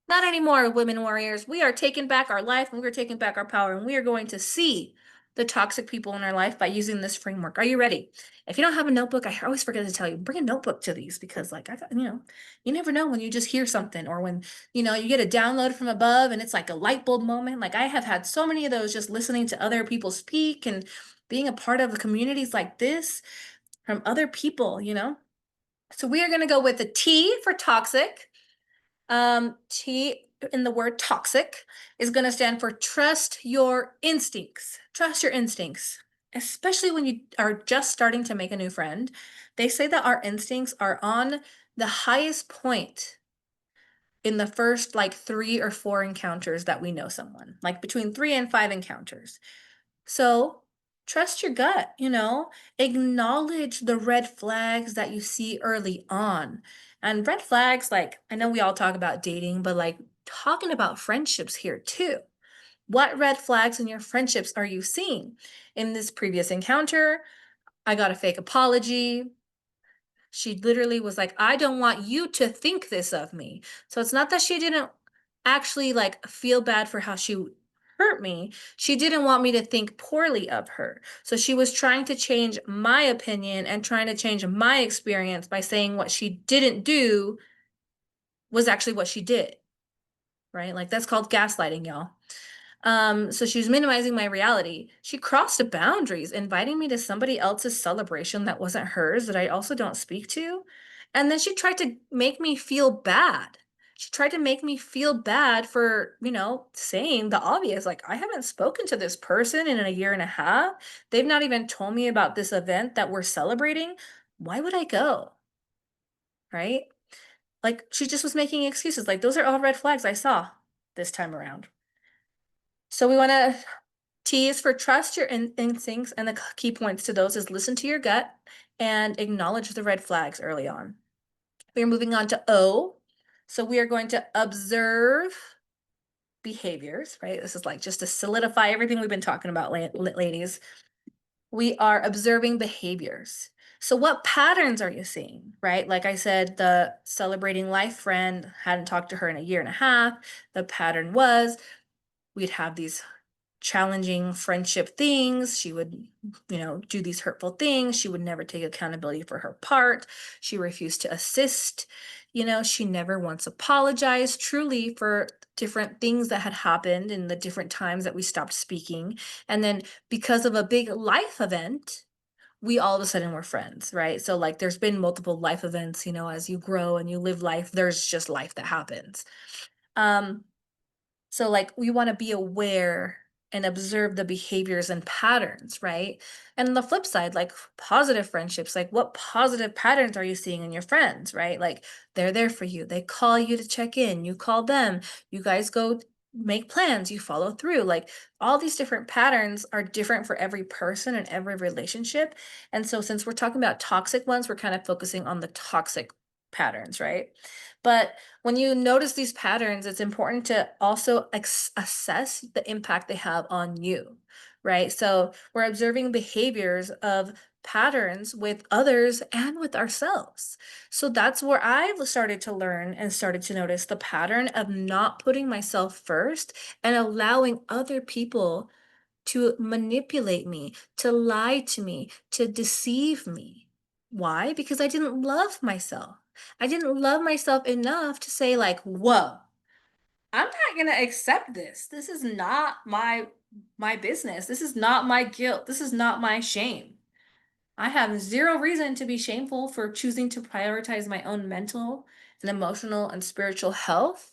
not anymore, women warriors. We are taking back our life and we're taking back our power and we are going to see the toxic people in our life by using this framework. Are you ready? If you don't have a notebook, I always forget to tell you, bring a notebook to these because like you never know when you just hear something or when, you get a download from above and it's like a light bulb moment. Like I have had so many of those just listening to other people speak and being a part of the communities like this from other people. So we are going to go with the T for toxic. T in the word toxic is going to stand for trust your instincts. Trust your instincts, especially when you are just starting to make a new friend. They say that our instincts are on the highest point in the first like 3 or 4 encounters that we know someone, like between 3 and 5 encounters. So trust your gut, acknowledge the red flags that you see early on. And red flags, like, I know we all talk about dating, but like talking about friendships here too. What red flags in your friendships are you seeing? In this previous encounter, I got a fake apology. She literally was like, I don't want you to think this of me. So it's not that she didn't actually like feel bad for how she hurt me. She didn't want me to think poorly of her. So she was trying to change my opinion and trying to change my experience by saying what she didn't do was actually what she did, right? Like that's called gaslighting, y'all. So she was minimizing my reality. She crossed the boundaries, inviting me to somebody else's celebration that wasn't hers, that I also don't speak to. And then she tried to make me feel bad. She tried to make me feel bad for, saying the obvious. Like, I haven't spoken to this person in a year and a half. They've not even told me about this event that we're celebrating. Why would I go? Right? Like, she just was making excuses. Like, those are all red flags I saw this time around. So we want to T is for trust your instincts, and the key points to those is listen to your gut and acknowledge the red flags early on. We're moving on to O. So we are going to observe behaviors, right? This is like just to solidify everything we've been talking about, ladies. We are observing behaviors. So what patterns are you seeing, right? Like I said, the celebrating life friend hadn't talked to her in a year and a half. The pattern was we'd have these challenging friendship things. She would, do these hurtful things. She would never take accountability for her part. She refused to assist. She never once apologized truly for different things that had happened in the different times that we stopped speaking. And then because of a big life event, we all of a sudden were friends, right? So like there's been multiple life events, as you grow and you live life, there's just life that happens. So like we want to be aware and observe the behaviors and patterns, right? And on the flip side, like positive friendships, like what positive patterns are you seeing in your friends, right? Like they're there for you. They call you to check in, you call them, you guys go make plans, you follow through. Like all these different patterns are different for every person and every relationship. And so since we're talking about toxic ones, we're kind of focusing on the toxic patterns, right? But when you notice these patterns, it's important to also assess the impact they have on you, right? So we're observing behaviors of patterns with others and with ourselves. So that's where I've started to learn and started to notice the pattern of not putting myself first and allowing other people to manipulate me, to lie to me, to deceive me. Why? Because I didn't love myself. I didn't love myself enough to say like, "Whoa, I'm not going to accept this. This is not my business. This is not my guilt. This is not my shame. I have zero reason to be shameful for choosing to prioritize my own mental and emotional and spiritual health.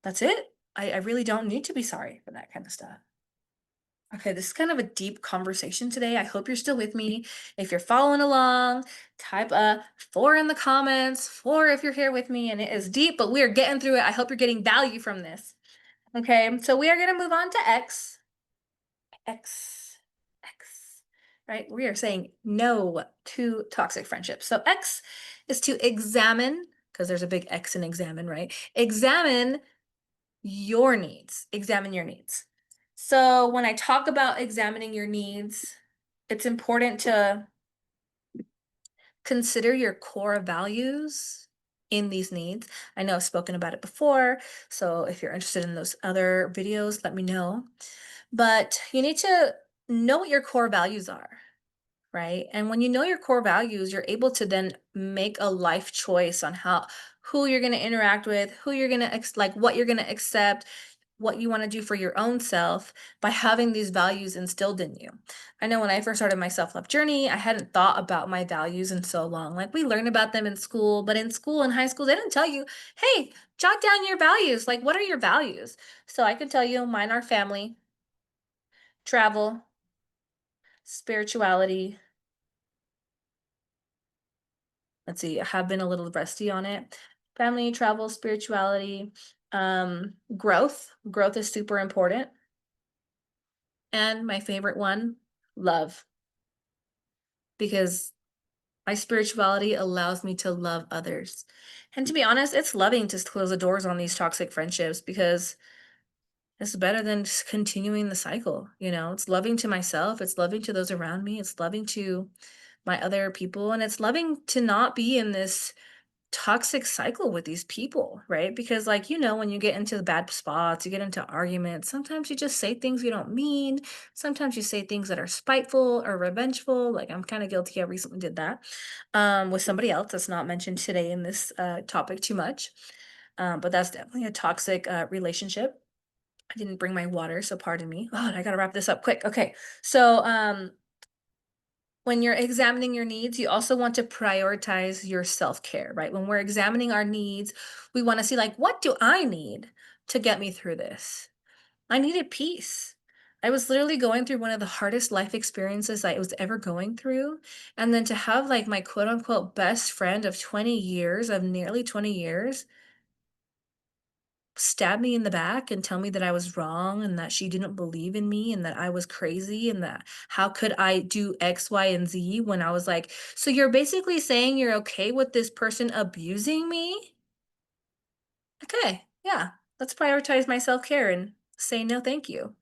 That's it. I really don't need to be sorry for that kind of stuff." Okay, this is kind of a deep conversation today. I hope you're still with me. If you're following along, type a 4 in the comments, 4 if you're here with me, and it is deep, but we are getting through it. I hope you're getting value from this. Okay, so we are going to move on to X. X, X, right? We are saying no to toxic friendships. So X is to examine, because there's a big X in examine, right? Examine your needs. Examine your needs. So when I talk about examining your needs, it's important to consider your core values in these needs. I know I've spoken about it before, so if you're interested in those other videos, let me know. But you need to know what your core values are, right? And when you know your core values, you're able to then make a life choice on who you're going to interact with, who you're going to like what you're going to accept, what you want to do for your own self by having these values instilled in you. I know when I first started my self-love journey, I hadn't thought about my values in so long. Like we learn about them in school, but in school and high school, they didn't tell you, hey, jot down your values. Like, what are your values? So I can tell you mine are family, travel, spirituality. Let's see, I have been a little rusty on it. Family, travel, spirituality, growth. Growth is super important. And my favorite one, love, because my spirituality allows me to love others. And to be honest, it's loving to close the doors on these toxic friendships because it's better than just continuing the cycle. It's loving to myself, it's loving to those around me, it's loving to my other people, and it's loving to not be in this toxic cycle with these people, right? Because, like, when you get into the bad spots, you get into arguments, sometimes you just say things you don't mean. Sometimes you say things that are spiteful or revengeful. Like, I'm kind of guilty. I recently did that with somebody else that's not mentioned today in this topic too much. But that's definitely a toxic relationship. I didn't bring my water, so pardon me. Oh, I gotta wrap this up quick. Okay. So, when you're examining your needs, you also want to prioritize your self-care, right? When we're examining our needs, we want to see, like, what do I need to get me through this? I needed peace. I was literally going through one of the hardest life experiences I was ever going through. And then to have like my quote unquote best friend of 20 years, of nearly 20 years, stab me in the back and tell me that I was wrong and that she didn't believe in me and that I was crazy and that how could I do X, Y, and Z when I was like, so you're basically saying you're okay with this person abusing me? Okay, yeah, let's prioritize my self care and say no, thank you.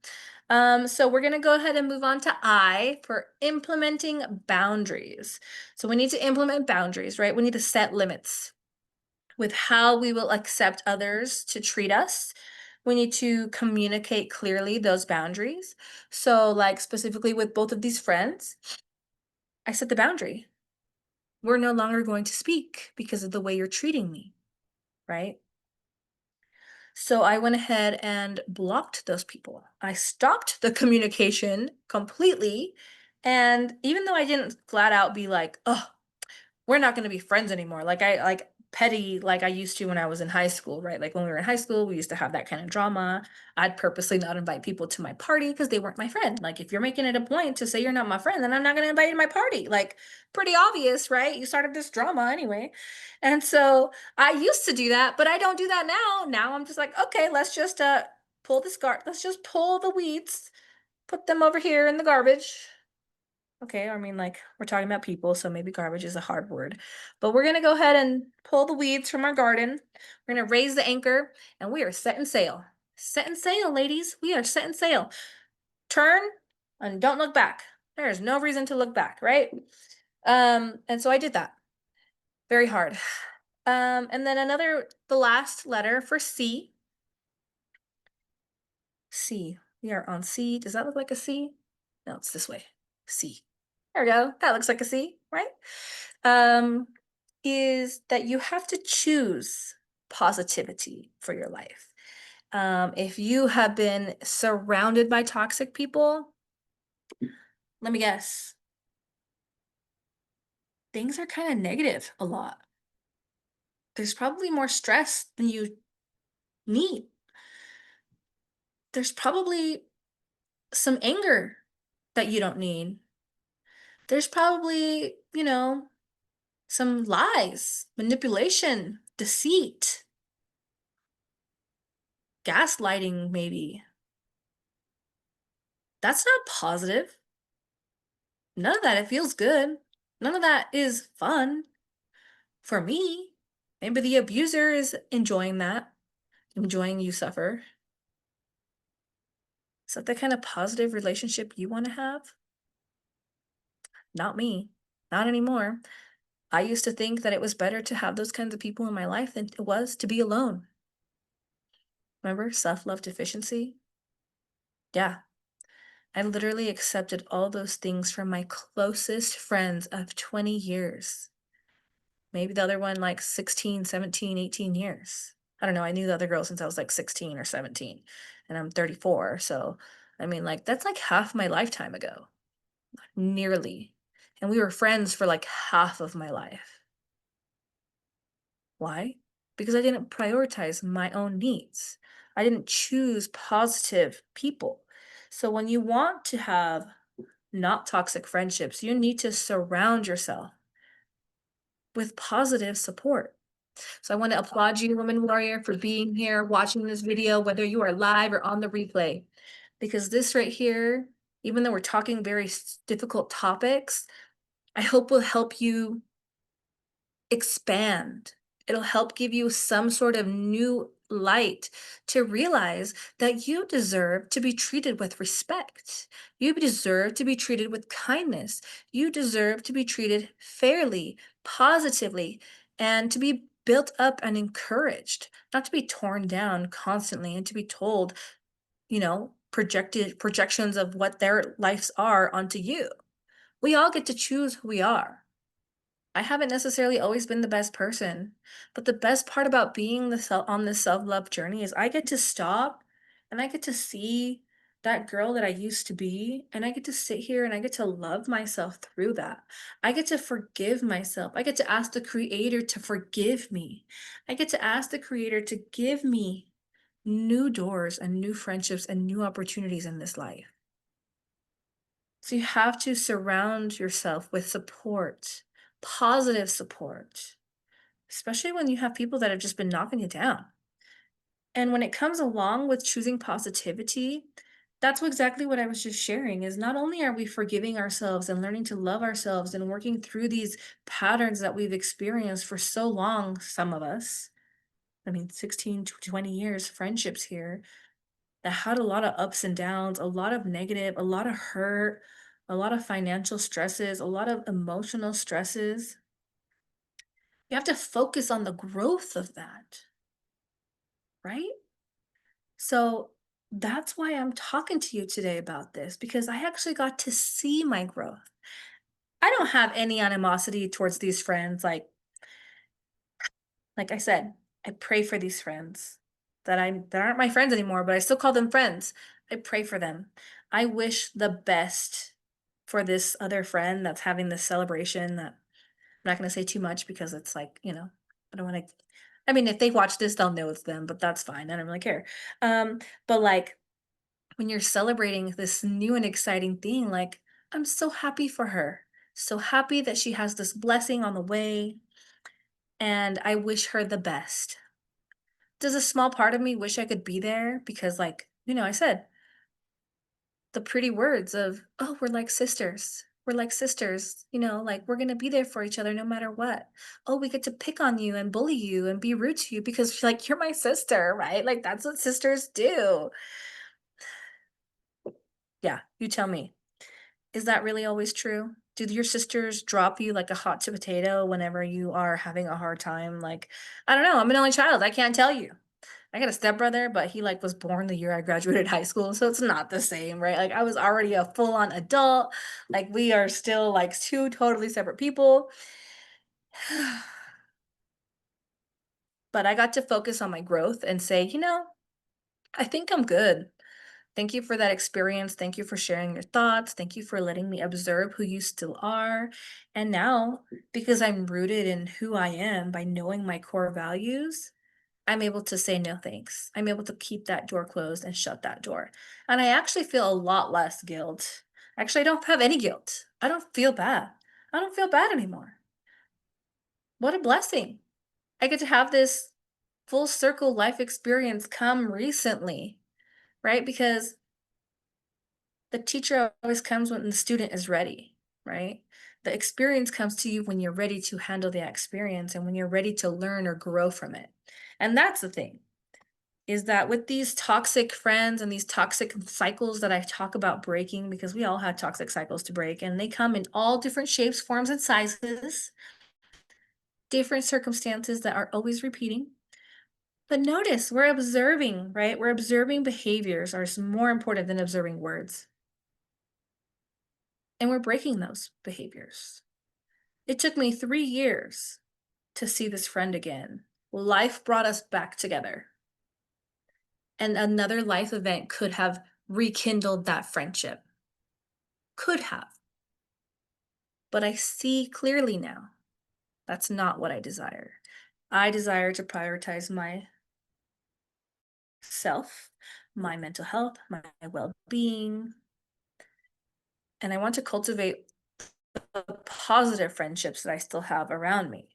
So we're gonna go ahead and move on to I for implementing boundaries. So we need to implement boundaries, right? We need to set limits with how we will accept others to treat us. We need to communicate clearly those boundaries. So, like specifically with both of these friends, I set the boundary. We're no longer going to speak because of the way you're treating me, right? So I went ahead and blocked those people. I stopped the communication completely. And even though I didn't flat out be like, oh, we're not gonna be friends anymore. Like I like petty like I used to when I was in high school, right? Like when we were in high school, we used to have that kind of drama. I'd purposely not invite people to my party because they weren't my friend. Like if you're making it a point to say you're not my friend, then I'm not gonna invite you to my party. Like pretty obvious, right? You started this drama anyway. And so I used to do that, but I don't do that now. Now I'm just like, okay, let's just let's just pull the weeds, put them over here in the garbage. Okay, I mean, like, we're talking about people, so maybe garbage is a hard word. But we're gonna go ahead and pull the weeds from our garden. We're gonna raise the anchor, and we are setting sail. Setting sail, ladies. We are setting sail. Turn and don't look back. There is no reason to look back, right? And so I did that. Very hard. And then the last letter for C. C. We are on C. Does that look like a C? No, it's this way. C. There we go. That looks like a C, right? Um, is that you have to choose positivity for your life. If you have been surrounded by toxic people, let me guess, things are kind of negative a lot. There's probably more stress than you need. There's probably some anger that you don't need. There's probably, some lies, manipulation, deceit, gaslighting, maybe. That's not positive. None of that, it feels good. None of that is fun for me. Maybe the abuser is enjoying that, enjoying you suffer. Is that the kind of positive relationship you want to have? Not me. Not anymore. I used to think that it was better to have those kinds of people in my life than it was to be alone. Remember self love deficiency? Yeah. I literally accepted all those things from my closest friends of 20 years. Maybe the other one like 16, 17, 18 years. I don't know. I knew the other girl since I was like 16 or 17. and I'm 34. So, I mean, like, that's like half my lifetime ago, nearly. And we were friends for like half of my life. Why? Because I didn't prioritize my own needs. I didn't choose positive people. So when you want to have not toxic friendships, you need to surround yourself with positive support. So I want to applaud you, Woman Warrior, for being here, watching this video, whether you are live or on the replay, because this right here, even though we're talking very difficult topics, I hope will help you expand. It'll help give you some sort of new light to realize that you deserve to be treated with respect. You deserve to be treated with kindness. You deserve to be treated fairly, positively, and to be built up and encouraged, not to be torn down constantly and to be told, projected projections of what their lives are onto you. We all get to choose who we are. I haven't necessarily always been the best person, but the best part about being on this self-love journey is I get to stop and I get to see that girl that I used to be, and I get to sit here and I get to love myself through that. I get to forgive myself. I get to ask the creator to forgive me. I get to ask the creator to give me new doors and new friendships and new opportunities in this life. So you have to surround yourself with support, positive support, especially when you have people that have just been knocking you down. And when it comes along with choosing positivity, that's exactly what I was just sharing is not only are we forgiving ourselves and learning to love ourselves and working through these patterns that we've experienced for so long, some of us, I mean, 16 to 20 years, friendships here, that had a lot of ups and downs, a lot of negative, a lot of hurt, a lot of financial stresses, a lot of emotional stresses. You have to focus on the growth of that, right? So that's why I'm talking to you today about this because I actually got to see my growth. I don't have any animosity towards these friends. Like I said, I pray for these friends that aren't my friends anymore, but I still call them friends. I pray for them. I wish the best for this other friend that's having this celebration that I'm not going to say too much because it's like, I don't want to I mean, if they watch this, they'll know it's them, but that's fine. I don't really care. But like when you're celebrating this new and exciting thing, like I'm so happy for her. So happy that she has this blessing on the way and I wish her the best. Does a small part of me wish I could be there because, like, I said the pretty words of, "Oh, we're like sisters. We're like sisters, like we're gonna be there for each other no matter what. Oh, we get to pick on you and bully you and be rude to you because like you're my sister, right? Like that's what sisters do." Yeah, you tell me. Is that really always true? Do your sisters drop you like a hot potato whenever you are having a hard time? Like, I don't know. I'm an only child. I can't tell you. I got a stepbrother, but he like was born the year I graduated high school, so it's not the same, right? Like I was already a full-on adult. Like we are still like two totally separate people. But I got to focus on my growth and say, I think I'm good. Thank you for that experience. Thank you for sharing your thoughts. Thank you for letting me observe who you still are. And now, because I'm rooted in who I am by knowing my core values, I'm able to say no thanks. I'm able to keep that door closed and shut that door. And I actually feel a lot less guilt. Actually, I don't have any guilt. I don't feel bad. I don't feel bad anymore. What a blessing. I get to have this full circle life experience come recently, right? Because the teacher always comes when the student is ready, right? The experience comes to you when you're ready to handle the experience and when you're ready to learn or grow from it. And that's the thing is that with these toxic friends and these toxic cycles that I talk about breaking, because we all have toxic cycles to break, and they come in all different shapes, forms, and sizes, different circumstances that are always repeating. But notice we're observing, right? We're observing behaviors are more important than observing words. And we're breaking those behaviors. It took me 3 years to see this friend again. Life brought us back together. and another life event could have rekindled that friendship. Could have. But I see clearly now that's not what I desire. I desire to prioritize myself, my mental health, my well being, and I want to cultivate the positive friendships that I still have around me,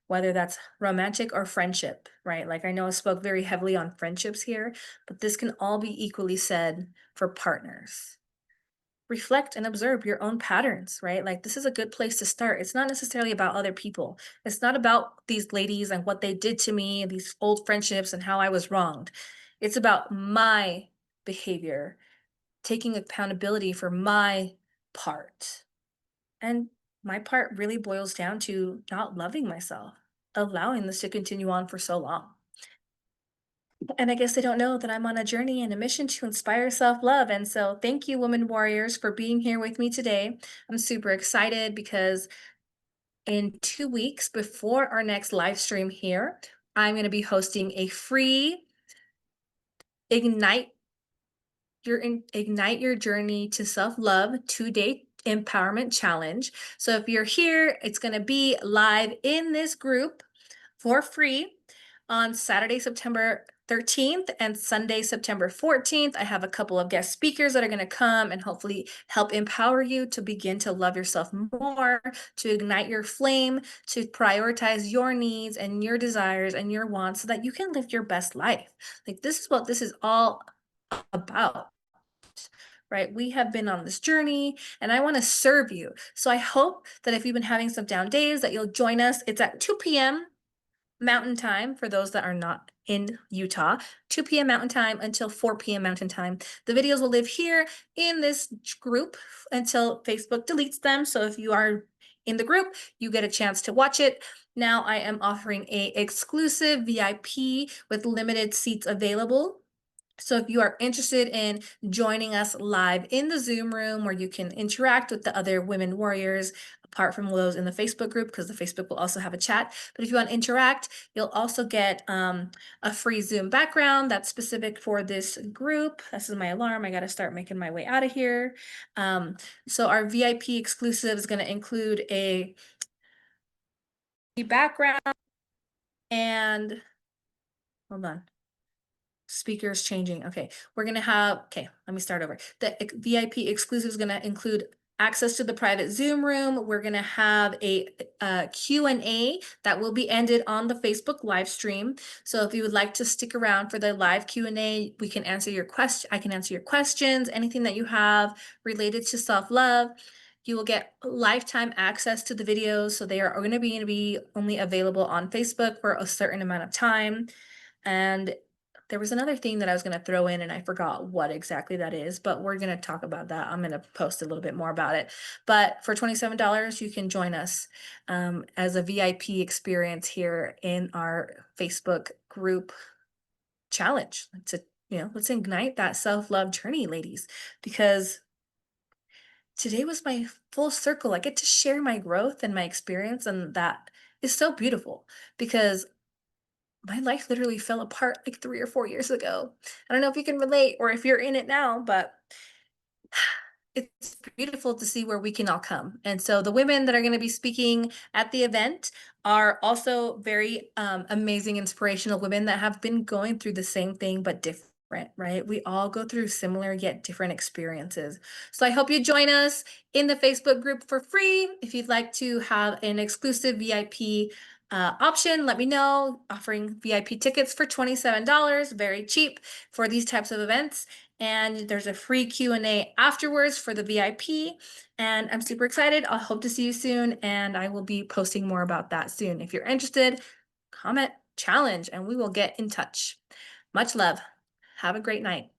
whether that's romantic or friendship, right? Like I know I spoke very heavily on friendships here, but this can all be equally said for partners. Reflect and observe your own patterns, right? Like this is a good place to start. It's not necessarily about other people. It's not about these ladies and what they did to me, these old friendships and how I was wronged. It's about my behavior, taking accountability for my part. And my part really boils down to not loving myself, allowing this to continue on for so long. And I guess they don't know that I'm on a journey and a mission to inspire self love. And so, thank you, Women Warriors, for being here with me today. I'm super excited because in 2 weeks before our next live stream here, I'm going to be hosting a free Ignite Ignite Your Journey to Self-Love 2-day empowerment challenge. So if you're here, it's going to be live in this group for free on Saturday, September 13th and Sunday, September 14th. I have a couple of guest speakers that are going to come and hopefully help empower you to begin to love yourself more, to ignite your flame, to prioritize your needs and your desires and your wants so that you can live your best life. Like this is what this is all about, right? We have been on this journey and I want to serve you. So I hope that if you've been having some down days that you'll join us. It's at 2 p.m. Mountain Time for those that are not in Utah, 2 p.m. Mountain Time until 4 p.m. Mountain Time. The videos will live here in this group until Facebook deletes them. So if you are in the group, you get a chance to watch it. Now I am offering a exclusive VIP with limited seats available. So if you are interested in joining us live in the Zoom room where you can interact with the other women warriors, apart from those in the Facebook group, because the Facebook will also have a chat. But if you want to interact, you'll also get a free Zoom background that's specific for this group. This is my alarm. I got to start making my way out of here. So our VIP exclusive is going to include a background and hold on. Speakers changing. Okay, we're gonna have, okay, let me start over. The VIP exclusive is gonna include access to the private Zoom room. We're gonna have a Q&A that will be ended on the Facebook live stream. So if you would like to stick around for the live Q&A, we can answer your question. I can answer your questions, anything that you have related to self-love. You will get lifetime access to the videos. So they are going to be only available on Facebook for a certain amount of time. And there was another thing that I was going to throw in and I forgot what exactly that is, but we're going to talk about that. I'm going to post a little bit more about it. But for $27, you can join us as a VIP experience here in our Facebook group challenge. Let's ignite that self-love journey, ladies, because today was my full circle. I get to share my growth and my experience, and that is so beautiful because my life literally fell apart like 3 or 4 years ago. I don't know if you can relate or if you're in it now, but it's beautiful to see where we can all come. And so the women that are going to be speaking at the event are also very amazing, inspirational women that have been going through the same thing but different, right? We all go through similar yet different experiences. So I hope you join us in the Facebook group for free. If you'd like to have an exclusive VIP option, let me know. Offering VIP tickets for $27, very cheap for these types of events. And there's a free Q&A afterwards for the VIP. And I'm super excited. I hope to see you soon. And I will be posting more about that soon. If you're interested, comment, challenge, and we will get in touch. Much love. Have a great night.